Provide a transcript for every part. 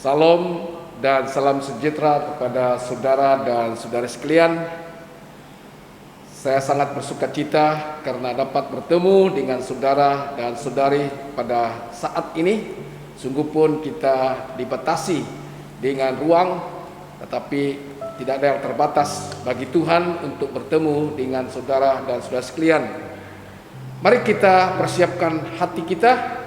Salam dan salam sejahtera kepada saudara dan saudari sekalian. Saya sangat bersuka cita karena dapat bertemu dengan saudara dan saudari pada saat ini. Sungguh pun kita dibatasi dengan ruang, tetapi tidak ada yang terbatas bagi Tuhan untuk bertemu dengan saudara dan saudara sekalian. Mari kita persiapkan hati kita,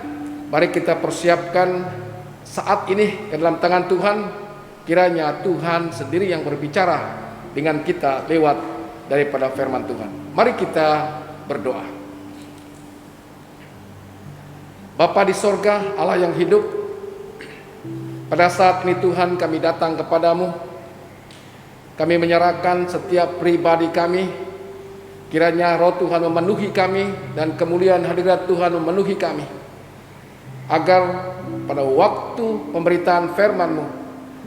mari kita persiapkan saat ini ke dalam tangan Tuhan. Kiranya Tuhan sendiri yang berbicara dengan kita lewat daripada firman Tuhan. Mari kita berdoa. Bapa di sorga, Allah yang hidup, pada saat ini Tuhan kami datang kepadamu. Kami menyerahkan setiap pribadi kami. Kiranya roh Tuhan memenuhi kami dan kemuliaan hadirat Tuhan memenuhi kami, agar pada waktu pemberitaan firman-Mu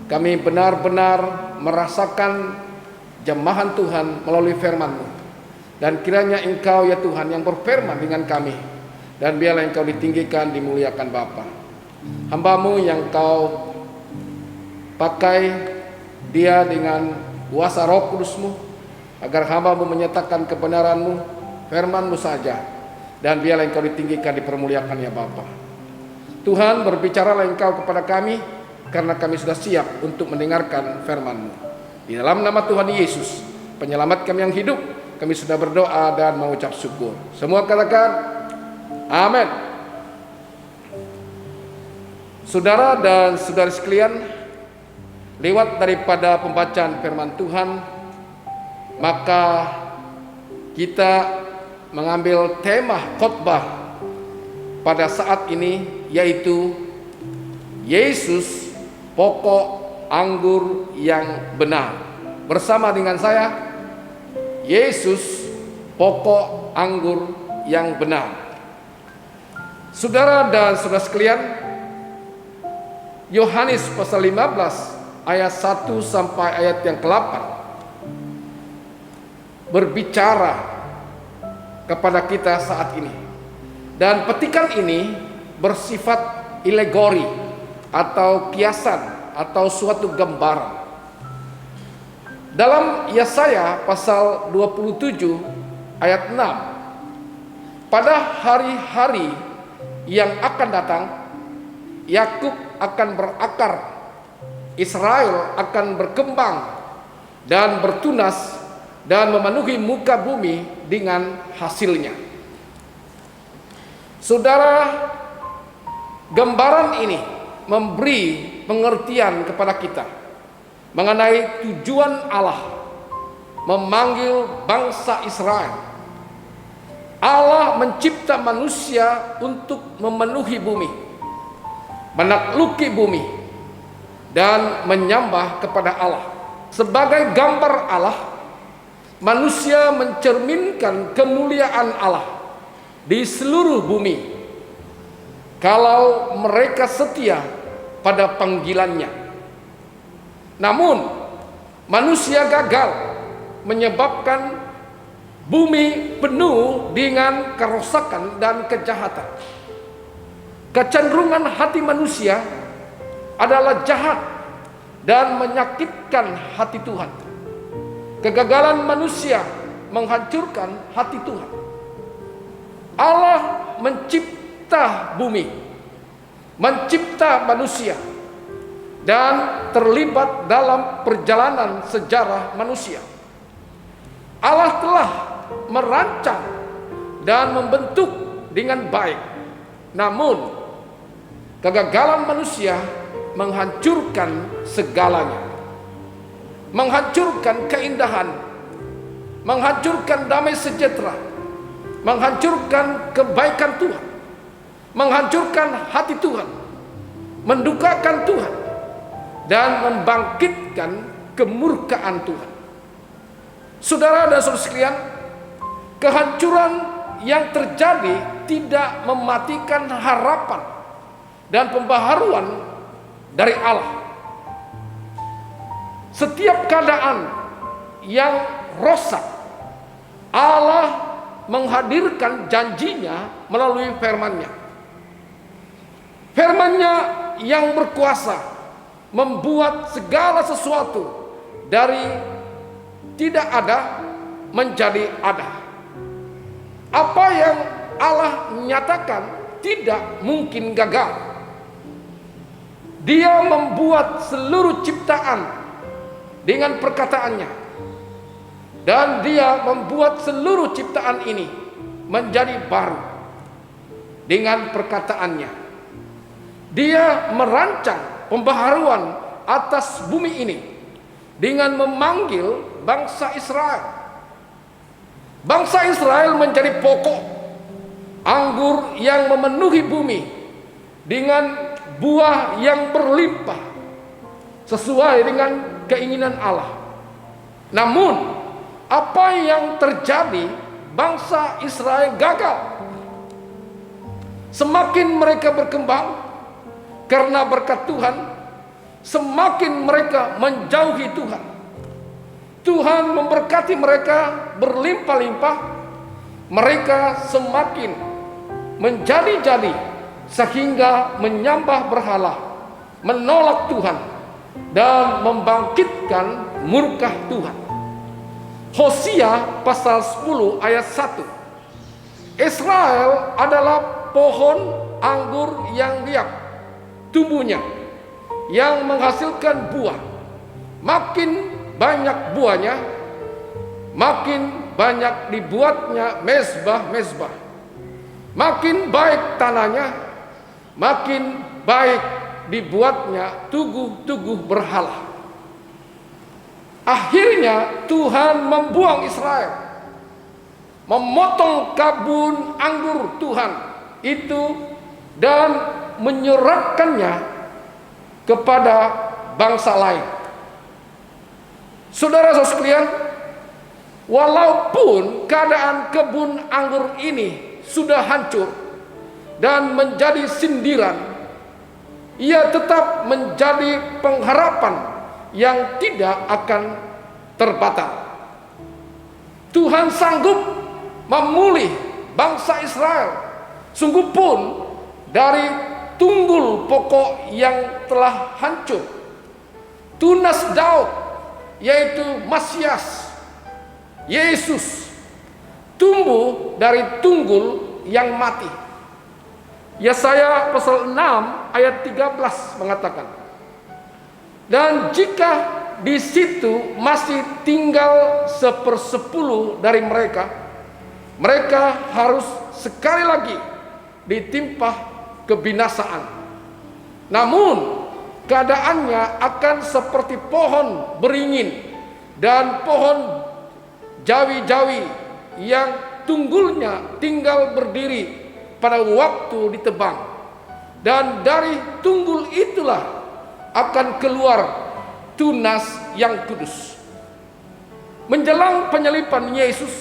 kami benar-benar merasakan jamahan Tuhan melalui firman-Mu. Dan kiranya Engkau ya Tuhan yang berfirman dengan kami, dan biarlah Engkau ditinggikan, dimuliakan Bapa. Hamba-Mu yang Kau pakai dia dengan kuasa Roh Kudus-Mu, agar hamba-Mu menyatakan kebenaran-Mu, firman-Mu saja, dan biarlah Engkau ditinggikan, dipermuliakan ya Bapa. Tuhan, berbicaralah Engkau kepada kami, karena kami sudah siap untuk mendengarkan firman-Mu. Di dalam nama Tuhan Yesus, penyelamat kami yang hidup, kami sudah berdoa dan mengucap syukur. Semua katakan amin. Saudara dan saudari sekalian, lewat daripada pembacaan firman Tuhan, maka kita mengambil tema khotbah pada saat ini, yaitu Yesus pokok anggur yang benar. Bersama dengan saya, Yesus pokok anggur yang benar. Saudara dan saudara sekalian, Yohanes pasal 15 ayat 1 sampai ayat yang ke-8 berbicara kepada kita saat ini. Dan petikan ini bersifat alegori atau kiasan atau suatu gambaran. Dalam Yesaya pasal 27 ayat 6, pada hari-hari yang akan datang, Yakub akan berakar, Israel akan berkembang dan bertunas dan memenuhi muka bumi dengan hasilnya. Saudara, gambaran ini memberi pengertian kepada kita mengenai tujuan Allah memanggil bangsa Israel. Allah mencipta manusia untuk memenuhi bumi, menakluki bumi, dan menyembah kepada Allah. Sebagai gambar Allah, manusia mencerminkan kemuliaan Allah di seluruh bumi kalau mereka setia pada panggilannya. Namun manusia gagal, menyebabkan bumi penuh dengan kerusakan dan kejahatan. Kecenderungan hati manusia adalah jahat dan menyakitkan hati Tuhan. Kegagalan manusia menghancurkan hati Tuhan. Allah mencipta bumi, mencipta manusia, dan terlibat dalam perjalanan sejarah manusia. Allah telah merancang dan membentuk dengan baik. Namun kegagalan manusia menghancurkan segalanya. Menghancurkan keindahan, menghancurkan damai sejahtera, menghancurkan kebaikan Tuhan, menghancurkan hati Tuhan, mendukakan Tuhan, dan membangkitkan kemurkaan Tuhan. Saudara dan saudara sekalian, kehancuran yang terjadi tidak mematikan harapan dan pembaharuan dari Allah. Setiap keadaan yang rosak, Allah menghadirkan janjinya melalui firman-Nya. Firman-Nya yang berkuasa, membuat segala sesuatu dari tidak ada menjadi ada. Apa yang Allah nyatakan tidak mungkin gagal. Dia membuat seluruh ciptaan dengan perkataannya, dan dia membuat seluruh ciptaan ini menjadi baru dengan perkataannya. Dia merancang pembaharuan atas bumi ini dengan memanggil bangsa Israel. Bangsa Israel menjadi pokok anggur yang memenuhi bumi dengan buah yang berlimpah sesuai dengan keinginan Allah. Namun apa yang terjadi, bangsa Israel gagal. Semakin mereka berkembang karena berkat Tuhan, semakin mereka menjauhi Tuhan. Tuhan memberkati mereka berlimpah-limpah, mereka semakin menjadi-jadi sehingga menyembah berhala, menolak Tuhan, dan membangkitkan murka Tuhan. Hosea pasal 10 ayat 1. Israel adalah pohon anggur yang liat tumbuhnya, yang menghasilkan buah. Makin banyak buahnya, makin banyak dibuatnya mezbah-mezbah. Makin baik tanahnya, makin baik dibuatnya tugu-tugu berhala. Akhirnya Tuhan membuang Israel, memotong kebun anggur Tuhan itu dan menyerahkannya kepada bangsa lain. Saudara-saudara sekalian, walaupun keadaan kebun anggur ini sudah hancur dan menjadi sindiran, ia tetap menjadi pengharapan yang tidak akan terbatal. Tuhan sanggup memulih bangsa Israel, sungguh pun dari tunggul pokok yang telah hancur. Tunas Daud, yaitu Masias, Yesus, tumbuh dari tunggul yang mati. Yesaya pasal 6 ayat 13 mengatakan, dan jika di situ masih tinggal 1/10 dari mereka, mereka harus sekali lagi ditimpa kebinasaan. Namun keadaannya akan seperti pohon beringin dan pohon jawi-jawi yang tunggulnya tinggal berdiri pada waktu ditebang, dan dari tunggul itulah akan keluar tunas yang kudus. Menjelang penyalipan Yesus,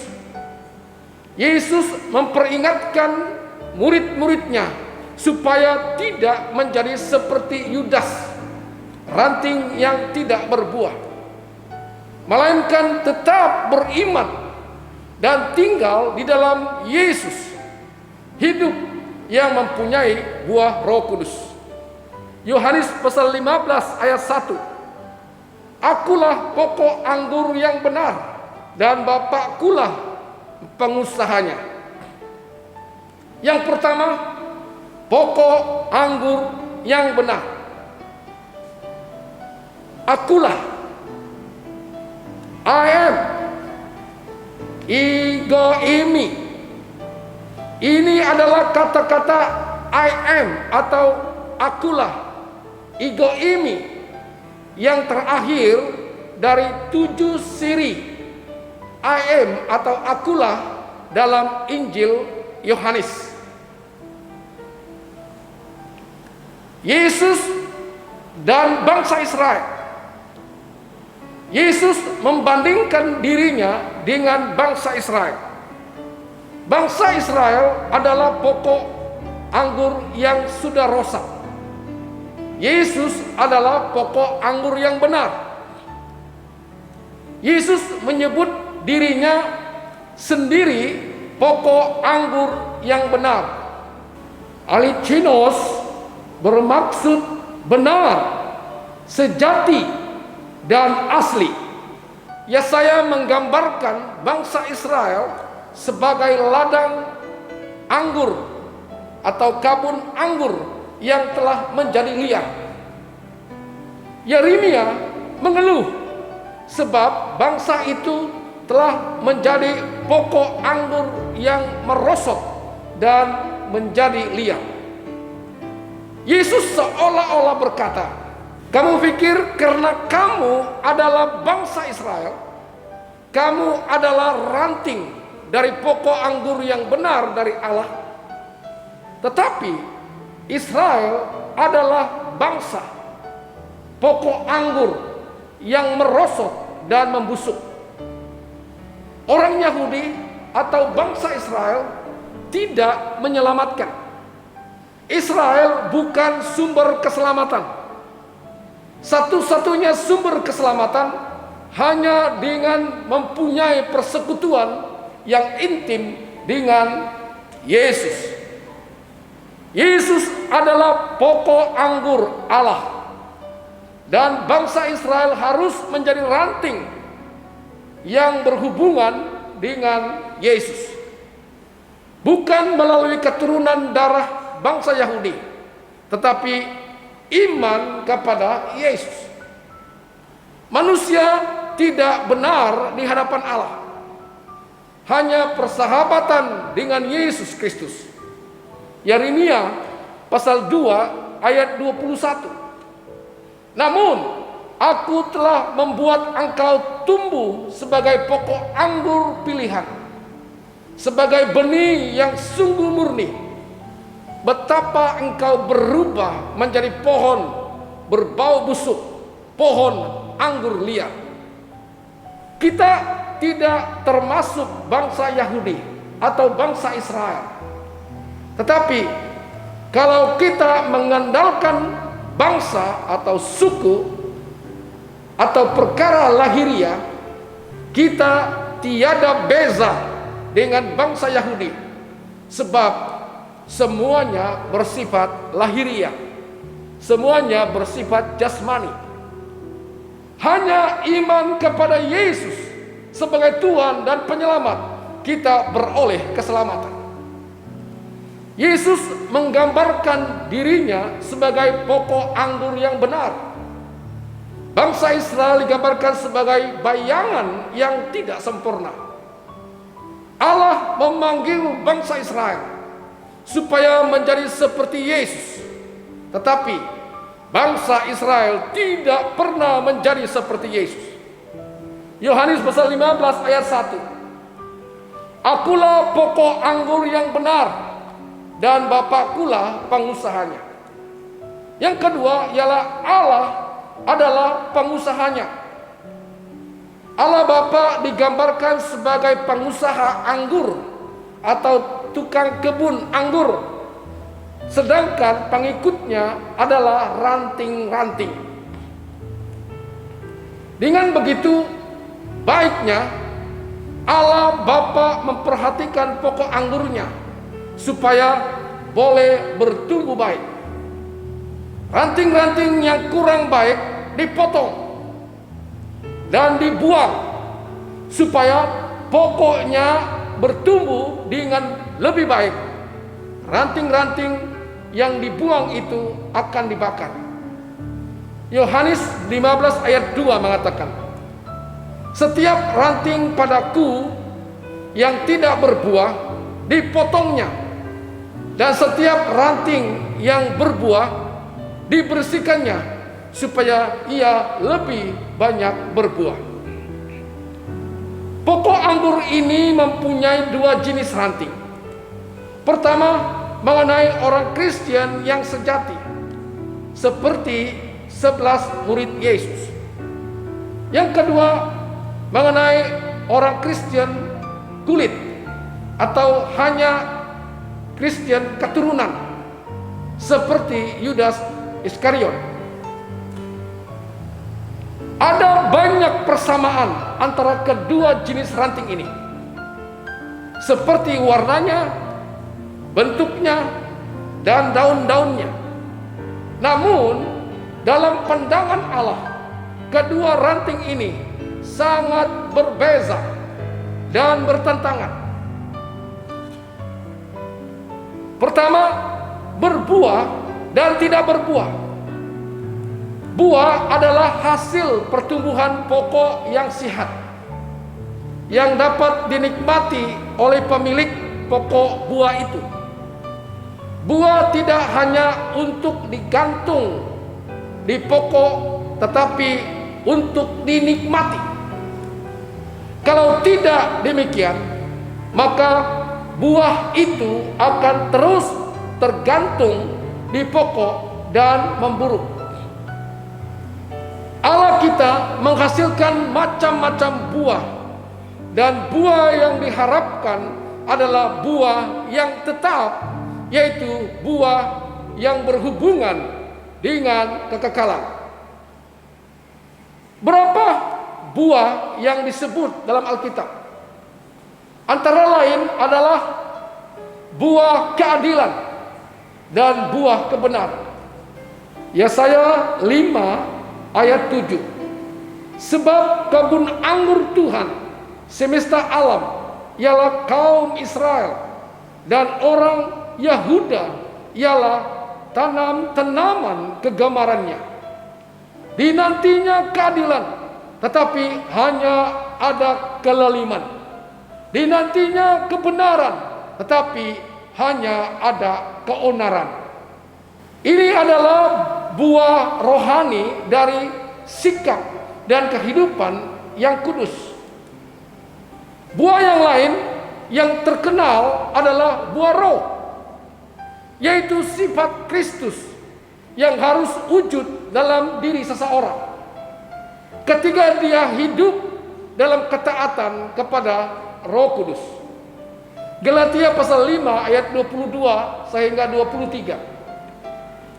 Yesus memperingatkan murid-muridnya supaya tidak menjadi seperti Yudas, ranting yang tidak berbuah, melainkan tetap beriman dan tinggal di dalam Yesus, hidup yang mempunyai buah Roh Kudus. Yohanes pasal 15 ayat 1. Akulah pokok anggur yang benar, dan Bapakkulah pengusahanya. Yang pertama, pokok anggur yang benar. Akulah, I am, ego imi. Ini adalah kata-kata I am atau akulah, ego imi, yang terakhir dari 7 siri I am atau akulah dalam Injil Yohanes. Yesus dan bangsa Israel. Yesus membandingkan dirinya dengan bangsa Israel. Bangsa Israel adalah pokok anggur yang sudah rosak. Yesus adalah pokok anggur yang benar. Yesus menyebut dirinya sendiri pokok anggur yang benar. Alichinos bermaksud benar, sejati dan asli. Yesaya menggambarkan bangsa Israel sebagai ladang anggur atau kebun anggur yang telah menjadi liar. Yeremia mengeluh sebab bangsa itu telah menjadi pokok anggur yang merosot dan menjadi liar. Yesus seolah-olah berkata, kamu pikir karena kamu adalah bangsa Israel, kamu adalah ranting dari pokok anggur yang benar dari Allah? Tetapi Israel adalah bangsa, pokok anggur yang merosot dan membusuk. Orang Yahudi atau bangsa Israel tidak menyelamatkan. Israel bukan sumber keselamatan. Satu-satunya sumber keselamatan hanya dengan mempunyai persekutuan yang intim dengan Yesus. Yesus adalah pokok anggur Allah, dan bangsa Israel harus menjadi ranting yang berhubungan dengan Yesus, bukan melalui keturunan darah bangsa Yahudi, tetapi iman kepada Yesus. Manusia tidak benar di hadapan Allah, hanya persahabatan dengan Yesus Kristus. Yeremia pasal 2 ayat 21. Namun aku telah membuat engkau tumbuh sebagai pokok anggur pilihan, sebagai benih yang sungguh murni. Betapa engkau berubah menjadi pohon berbau busuk, pohon anggur liar. Kita tidak termasuk bangsa Yahudi atau bangsa Israel. Tetapi kalau kita mengandalkan bangsa atau suku atau perkara lahiriah, kita tiada beza dengan bangsa Yahudi, sebab semuanya bersifat lahiriah, semuanya bersifat jasmani. Hanya iman kepada Yesus sebagai Tuhan dan Penyelamat kita beroleh keselamatan. Yesus menggambarkan dirinya sebagai pokok anggur yang benar. Bangsa Israel digambarkan sebagai bayangan yang tidak sempurna. Allah memanggil bangsa Israel supaya menjadi seperti Yesus, tetapi bangsa Israel tidak pernah menjadi seperti Yesus. Yohanes pasal 15 ayat 1. Akulah pokok anggur yang benar, dan Bapakkulah pengusahanya. Yang kedua ialah Allah adalah pengusahanya. Allah Bapa digambarkan sebagai pengusaha anggur atau tukang kebun anggur, sedangkan pengikutnya adalah ranting-ranting. Dengan begitu baiknya Allah Bapa memperhatikan pokok anggurnya supaya boleh bertumbuh baik. Ranting-ranting yang kurang baik dipotong dan dibuang supaya pokoknya bertumbuh dengan lebih baik. Ranting-ranting yang dibuang itu akan dibakar. Yohanes 15 ayat 2 mengatakan, setiap ranting padaku yang tidak berbuah dipotongnya, dan setiap ranting yang berbuah dibersihkannya supaya ia lebih banyak berbuah. Pokok anggur ini mempunyai dua jenis ranting. Pertama, mengenai orang Kristen yang sejati, seperti 11 murid Yesus. Yang kedua, mengenai orang Kristen kulit atau hanya Kristen keturunan, seperti Yudas Iskariot. Ada banyak persamaan antara kedua jenis ranting ini, seperti warnanya, bentuknya, dan daun-daunnya. Namun dalam pandangan Allah, kedua ranting ini sangat berbeza dan bertentangan. Pertama, berbuah dan tidak berbuah. Buah adalah hasil pertumbuhan pokok yang sehat, yang dapat dinikmati oleh pemilik pokok buah itu. Buah tidak hanya untuk digantung di pokok, tetapi untuk dinikmati. Kalau tidak demikian, maka buah itu akan terus tergantung di pokok dan memburuk. Allah kita menghasilkan macam-macam buah, dan buah yang diharapkan adalah buah yang tetap, yaitu buah yang berhubungan dengan kekekalan. Berapa buah yang disebut dalam Alkitab? Antara lain adalah buah keadilan dan buah kebenaran. Yesaya 5 ayat 7. Sebab kebun anggur Tuhan semesta alam ialah kaum Israel, dan orang Yahuda ialah tanaman kegemarannya. Dinantinya keadilan, tetapi hanya ada kelaliman. Dinantinya kebenaran, tetapi hanya ada keonaran. Ini adalah buah rohani dari sikap dan kehidupan yang kudus. Buah yang lain yang terkenal adalah buah roh, yaitu sifat Kristus yang harus wujud dalam diri seseorang ketika dia hidup dalam ketaatan kepada Roh Kudus. Galatia pasal 5 ayat 22 sehingga 23.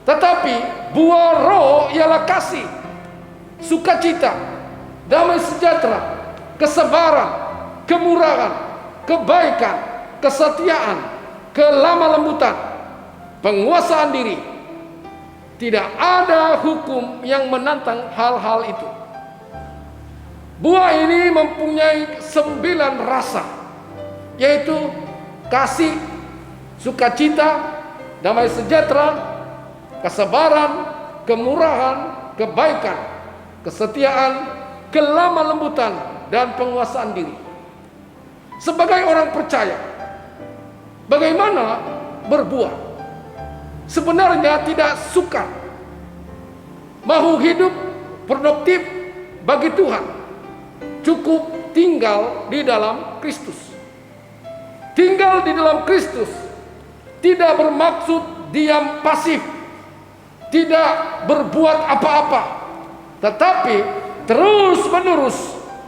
Tetapi buah roh ialah kasih, sukacita, damai sejahtera, kesabaran, kemurahan, kebaikan, kesetiaan, kelemah lembutan, penguasaan diri. Tidak ada hukum yang menantang hal-hal itu. Buah ini mempunyai 9 rasa, yaitu kasih, sukacita, damai sejahtera, kesabaran, kemurahan, kebaikan, kesetiaan, kelemah lembutan, dan penguasaan diri. Sebagai orang percaya, bagaimana berbuah? Sebenarnya tidak sukar, mau hidup produktif bagi Tuhan. Cukup tinggal di dalam Kristus. Tinggal di dalam Kristus tidak bermaksud diam pasif, tidak berbuat apa-apa, tetapi terus-menerus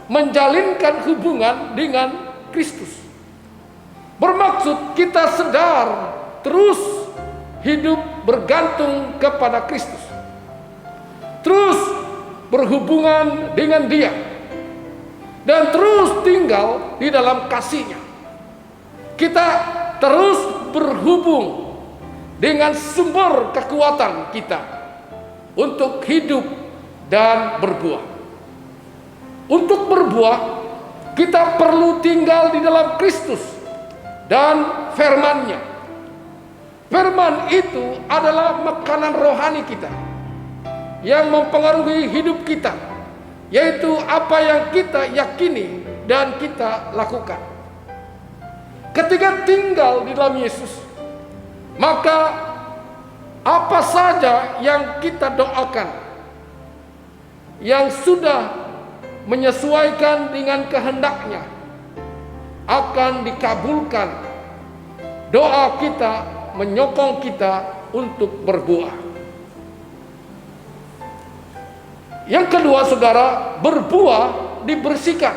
menjalinkan hubungan dengan Kristus. Bermaksud kita sadar terus hidup bergantung kepada Kristus, terus berhubungan dengan Dia, dan terus tinggal di dalam kasih-Nya. Kita terus berhubung dengan sumber kekuatan kita untuk hidup dan berbuah. Untuk berbuah, kita perlu tinggal di dalam Kristus dan firman-Nya. Firman itu adalah makanan rohani kita yang mempengaruhi hidup kita, yaitu apa yang kita yakini dan kita lakukan. Ketika tinggal di dalam Yesus, maka apa saja yang kita doakan yang sudah menyesuaikan dengan kehendak-Nya akan dikabulkan. Doa kita menyokong kita untuk berbuah. Yang kedua, saudara, berbuah dibersihkan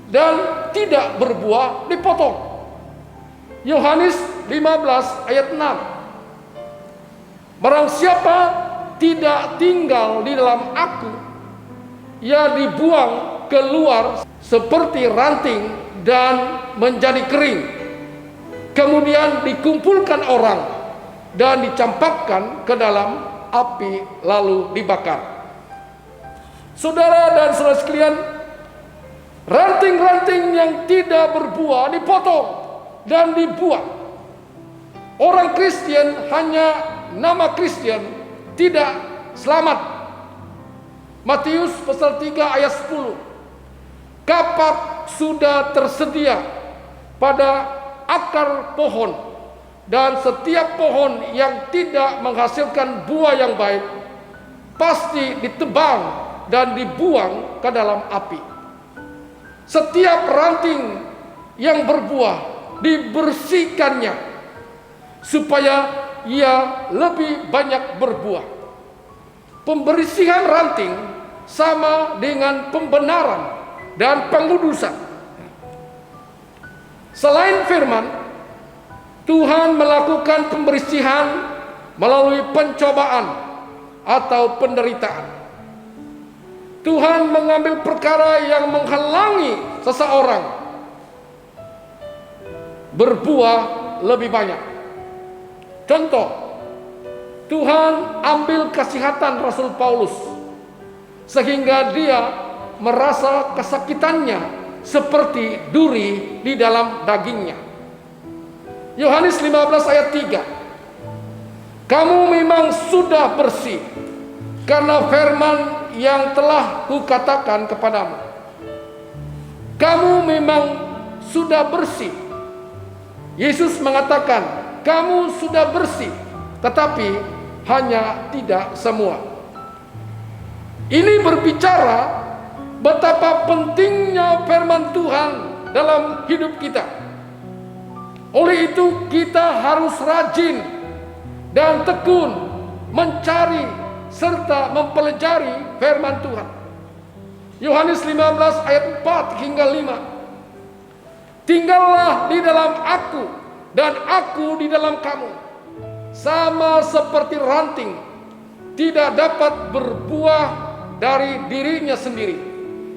dan tidak berbuah dipotong. Yohanes 15 ayat 6. Barang siapa tidak tinggal di dalam aku, ia dibuang keluar seperti ranting dan menjadi kering. Kemudian dikumpulkan orang dan dicampakkan ke dalam api lalu dibakar. Saudara dan saudara sekalian, ranting-ranting yang tidak berbuah dipotong dan dibuang. Orang Kristen hanya nama Kristen tidak selamat. Matius pasal 3 ayat 10. Kapak sudah tersedia pada akar pohon, dan setiap pohon yang tidak menghasilkan buah yang baik pasti ditebang dan dibuang ke dalam api. Setiap ranting yang berbuah dibersihkannya supaya ia lebih banyak berbuah. Pembersihan ranting sama dengan pembenaran dan pengudusan. Selain firman, Tuhan melakukan pembersihan melalui pencobaan atau penderitaan. Tuhan mengambil perkara yang menghalangi seseorang berbuah lebih banyak. Contoh, Tuhan ambil kesehatan Rasul Paulus sehingga dia merasa kesakitannya seperti duri di dalam dagingnya. Yohanes 15 ayat 3. Kamu memang sudah bersih karena firman yang telah kukatakan kepadamu. Kamu memang sudah bersih. Yesus mengatakan, kamu sudah bersih, tetapi hanya tidak semua. Ini berbicara betapa pentingnya firman Tuhan dalam hidup kita. Oleh itu kita harus rajin dan tekun mencari serta mempelajari firman Tuhan. Yohanes 15 ayat 4 hingga 5. Tinggallah di dalam aku dan aku di dalam kamu. Sama seperti ranting tidak dapat berbuah dari dirinya sendiri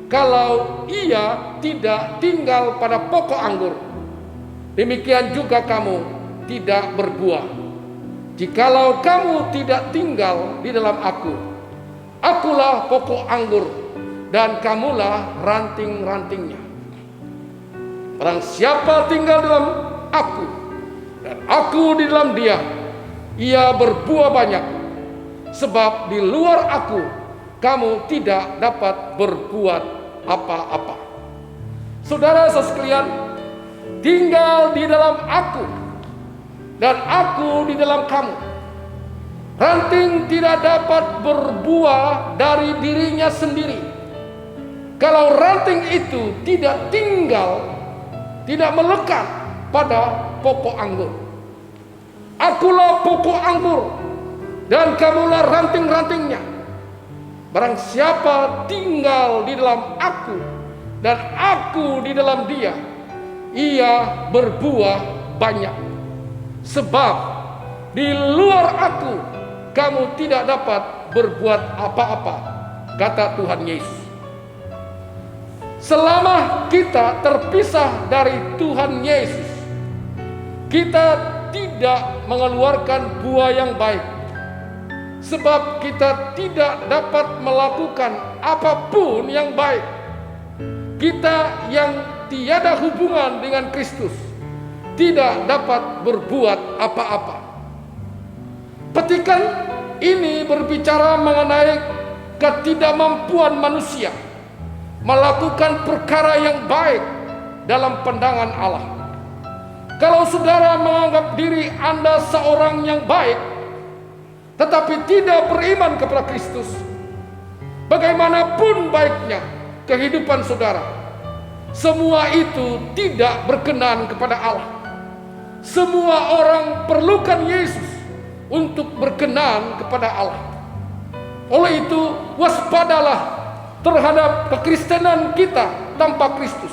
kalau ia tidak tinggal pada pokok anggur. Demikian juga kamu tidak berbuah jikalau kamu tidak tinggal di dalam aku. Akulah pokok anggur dan kamulah ranting-rantingnya. Barang siapa tinggal dalam aku dan aku di dalam dia, ia berbuah banyak, sebab di luar aku kamu tidak dapat berbuat apa-apa. Saudara sekalian, tinggal di dalam aku dan aku di dalam kamu. Ranting tidak dapat berbuah dari dirinya sendiri kalau ranting itu tidak tinggal, tidak melekat pada pokok anggur. Akulah pokok anggur dan kamulah ranting-rantingnya. Barang siapa tinggal di dalam aku dan aku di dalam dia, ia berbuah banyak. Sebab di luar aku kamu tidak dapat berbuat apa-apa, kata Tuhan Yesus. Selama kita terpisah dari Tuhan Yesus, kita tidak mengeluarkan buah yang baik. Sebab kita tidak dapat melakukan apapun yang baik. Kita yang tiada hubungan dengan Kristus tidak dapat berbuat apa-apa. Petikan ini berbicara mengenai ketidakmampuan manusia melakukan perkara yang baik dalam pandangan Allah. Kalau saudara menganggap diri Anda seorang yang baik, tetapi tidak beriman kepada Kristus, bagaimanapun baiknya kehidupan saudara, semua itu tidak berkenan kepada Allah. Semua orang perlukan Yesus untuk berkenan kepada Allah. Oleh itu, waspadalah terhadap kekristenan kita tanpa Kristus.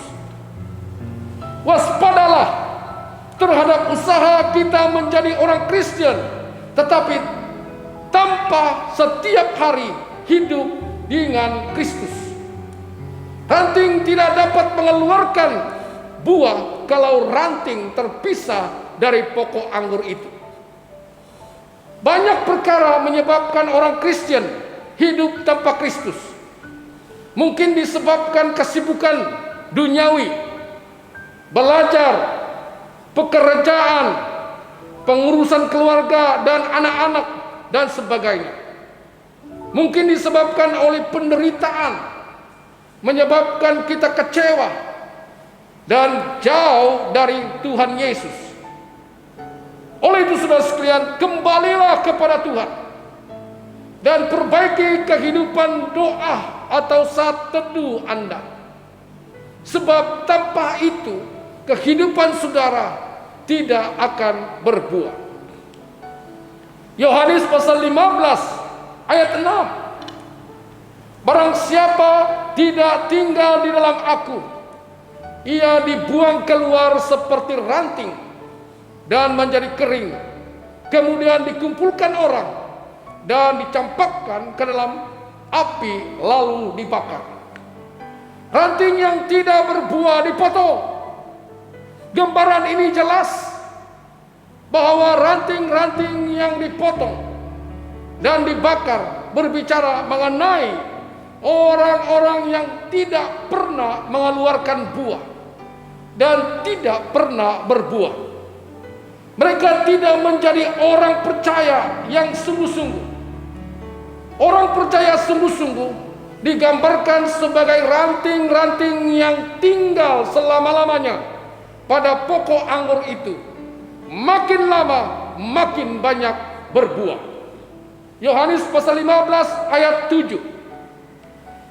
Waspadalah terhadap usaha kita menjadi orang Kristen, tetapi tanpa setiap hari hidup dengan Kristus. Ranting tidak dapat mengeluarkan buah kalau ranting terpisah dari pokok anggur itu. Banyak perkara menyebabkan orang Kristen hidup tanpa Kristus. Mungkin disebabkan kesibukan duniawi, belajar, pekerjaan, pengurusan keluarga dan anak-anak, dan sebagainya. Mungkin disebabkan oleh penderitaan, menyebabkan kita kecewa dan jauh dari Tuhan Yesus. Oleh itu saudara sekalian, kembalilah kepada Tuhan dan perbaiki kehidupan doa atau saat teduh Anda. Sebab tanpa itu kehidupan saudara tidak akan berbuah. Yohanes pasal 15 ayat 6. Barang siapa tidak tinggal di dalam aku, ia dibuang keluar seperti ranting dan menjadi kering, kemudian dikumpulkan orang dan dicampakkan ke dalam api lalu dibakar. Ranting yang tidak berbuah dipotong. Gambaran ini jelas bahwa ranting-ranting yang dipotong dan dibakar berbicara mengenai orang-orang yang tidak pernah mengeluarkan buah dan tidak pernah berbuah. Mereka tidak menjadi orang percaya yang sungguh-sungguh. Orang percaya sungguh-sungguh digambarkan sebagai ranting-ranting yang tinggal selama-lamanya pada pokok anggur itu. Makin lama makin banyak berbuah. Yohanes pasal 15 ayat 7.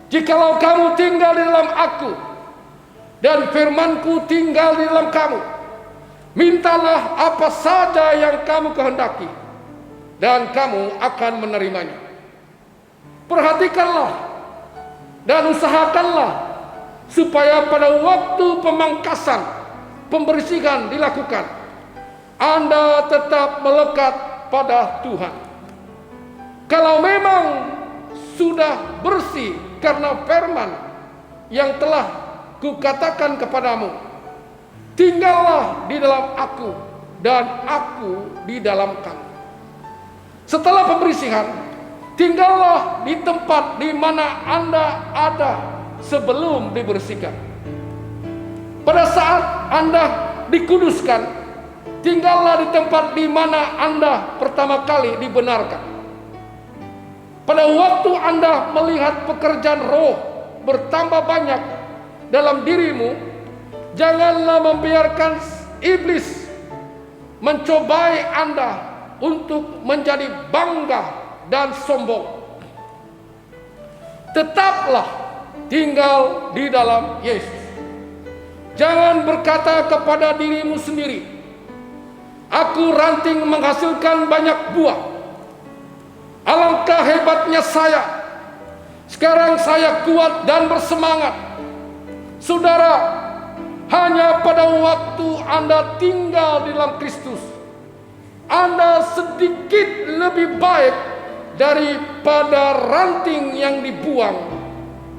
Jikalau kamu tinggal di dalam aku dan firmanku tinggal di dalam kamu, mintalah apa saja yang kamu kehendaki, dan kamu akan menerimanya. Perhatikanlah dan usahakanlah supaya pada waktu pemangkasan, pembersihan dilakukan, Anda tetap melekat pada Tuhan. Kalau memang sudah bersih karena firman yang telah kukatakan kepadamu, tinggallah di dalam aku dan aku di dalam kamu. Setelah pembersihan, tinggallah di tempat di mana Anda ada sebelum dibersihkan. Pada saat Anda dikuduskan, tinggallah di tempat di mana Anda pertama kali dibenarkan. Pada waktu Anda melihat pekerjaan roh bertambah banyak dalam dirimu, janganlah membiarkan iblis mencobai Anda untuk menjadi bangga dan sombong. Tetaplah tinggal di dalam Yesus. Jangan berkata kepada dirimu sendiri, aku ranting menghasilkan banyak buah. Alangkah hebatnya saya. Sekarang saya kuat dan bersemangat. Saudara, hanya pada waktu Anda tinggal di dalam Kristus, Anda sedikit lebih baik daripada ranting yang dibuang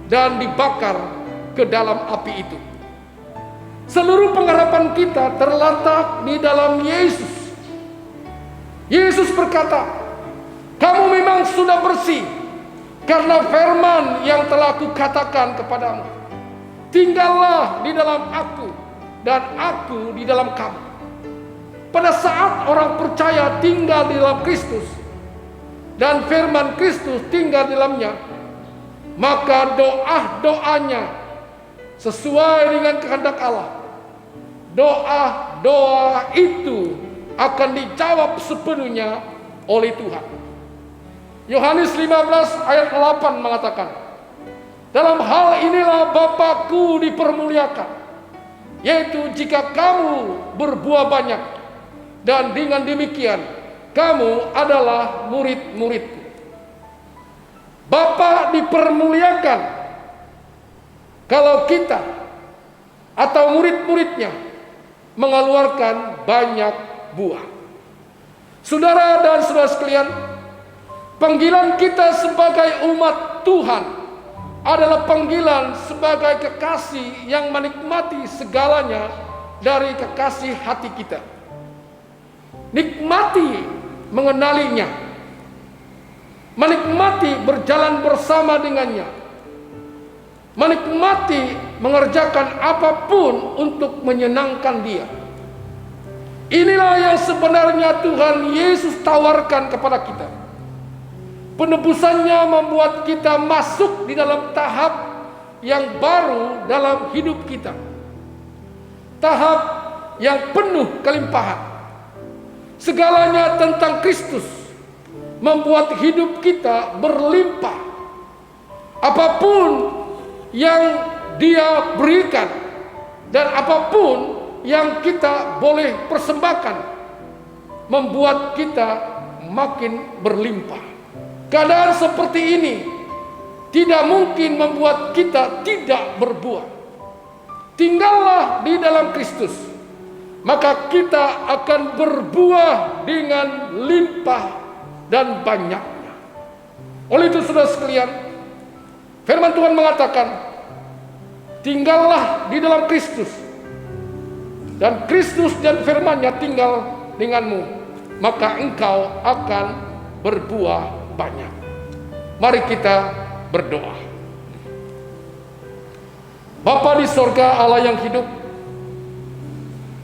dan dibakar ke dalam api itu. Seluruh pengharapan kita terletak di dalam Yesus. Yesus berkata, kamu memang sudah bersih karena firman yang telah kukatakan kepadamu. Tinggallah di dalam aku dan aku di dalam kamu. Pada saat orang percaya tinggal di dalam Kristus dan firman Kristus tinggal di dalamnya, maka doa-doanya sesuai dengan kehendak Allah. Doa-doa itu akan dijawab sepenuhnya oleh Tuhan. Yohanes 15 ayat 8 mengatakan, dalam hal inilah Bapa-Ku dipermuliakan, yaitu jika kamu berbuah banyak, dan dengan demikian kamu adalah murid-murid-Ku. Bapa dipermuliakan kalau kita atau murid-muridnya mengeluarkan banyak buah. Saudara dan saudara sekalian, panggilan kita sebagai umat Tuhan adalah panggilan sebagai kekasih yang menikmati segalanya dari kekasih hati kita. Nikmati mengenalinya, menikmati berjalan bersama dengannya, menikmati mengerjakan apapun untuk menyenangkan Dia. Inilah yang sebenarnya Tuhan Yesus tawarkan kepada kita. Penebusannya membuat kita masuk di dalam tahap yang baru dalam hidup kita. Tahap yang penuh kelimpahan. Segalanya tentang Kristus membuat hidup kita berlimpah. Apapun yang Dia berikan dan apapun yang kita boleh persembahkan membuat kita makin berlimpah. Keadaan seperti ini tidak mungkin membuat kita tidak berbuah. Tinggallah di dalam Kristus, maka kita akan berbuah dengan limpah dan banyaknya. Oleh itu saudara sekalian, firman Tuhan mengatakan, tinggallah di dalam Kristus, dan Kristus dan firman-Nya tinggal denganmu, maka engkau akan berbuah banyak. Mari kita berdoa. Bapa di sorga, Allah yang hidup,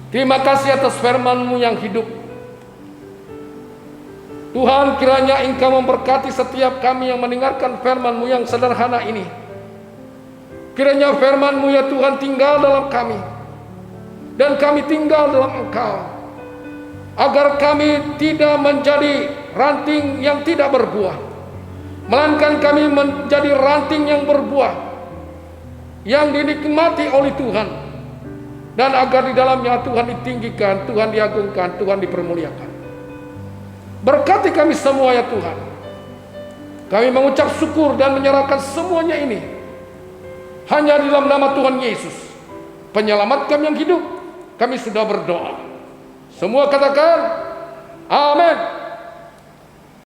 terima kasih atas firman-Mu yang hidup. Tuhan, kiranya Engkau memberkati setiap kami yang mendengarkan firman-Mu yang sederhana ini. Kiranya firman-Mu ya Tuhan tinggal dalam kami, dan kami tinggal dalam Engkau, agar kami tidak menjadi ranting yang tidak berbuah, melainkan kami menjadi ranting yang berbuah, yang dinikmati oleh Tuhan, dan agar di dalamnya Tuhan ditinggikan, Tuhan diagungkan, Tuhan dipermuliakan. Berkati kami semua ya Tuhan. Kami mengucap syukur dan menyerahkan semuanya ini hanya di dalam nama Tuhan Yesus, penyelamat kami yang hidup. Kami sudah berdoa. Semua katakan amin.